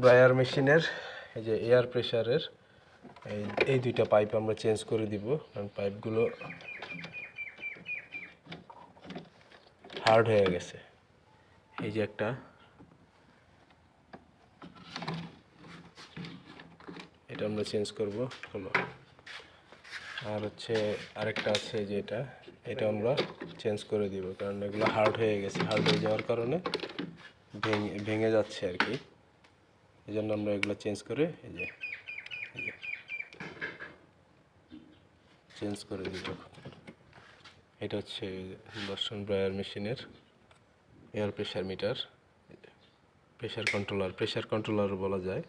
Briar মেশিনের এই যে এয়ার প্রেসারের এই দুইটা পাইপ আমরা চেঞ্জ করে দিব, কারণ পাইপগুলো হার্ড হয়ে গেছে। এই যে একটা, এটা আমরা চেঞ্জ করব হলো। আর হচ্ছে আরেকটা আছে যে এটা আমরা চেঞ্জ করে দিব, কারণ এগুলো হার্ড হয়ে গেছে। হার্ড হয়ে যাওয়ার কারণে ভেঙে যাচ্ছে আর কি। এই জন্য আমরা এগুলো চেঞ্জ করে চেঞ্জ করে দিব। এটা হচ্ছে দর্শন ব্রায়ার মেশিনের air pressure meter, pressure controller বলা যায়,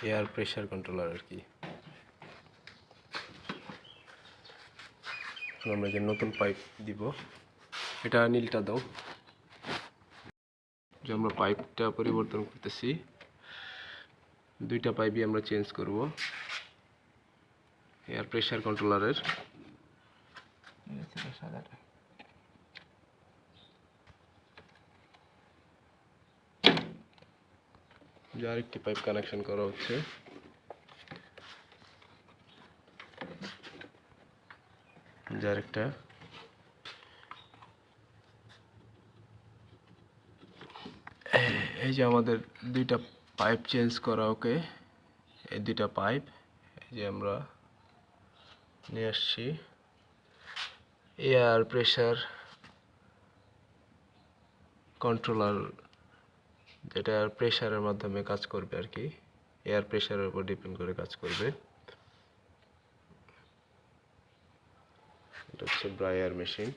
এয়ার প্রেসার কন্ট্রোলার আর কি। আমরা যে নতুন পাইপ দিব, এটা নীলটা দাও, যে আমরা পাইপটা পরিবর্তন করতেছি। দুইটা পাইপই আমরা চেঞ্জ করব এয়ার প্রেসার কন্ট্রোলারের। যে আরেকটি পাইপ কানেকশন করা হচ্ছে। যে আরেকটা, এই যে আমাদের দুইটা পাইপ চেঞ্জ করা। ওকে, এই দুইটা পাইপ এই যে আমরা নিয়ে আসছি। এয়ার প্রেসার কন্ট্রোলার, যেটা প্রেসারের মাধ্যমে কাজ করবে আর কি, এয়ার প্রেসারের উপর ডিপেন্ড করে কাজ করবে। এটা হচ্ছে ব্রায়ার মেশিন।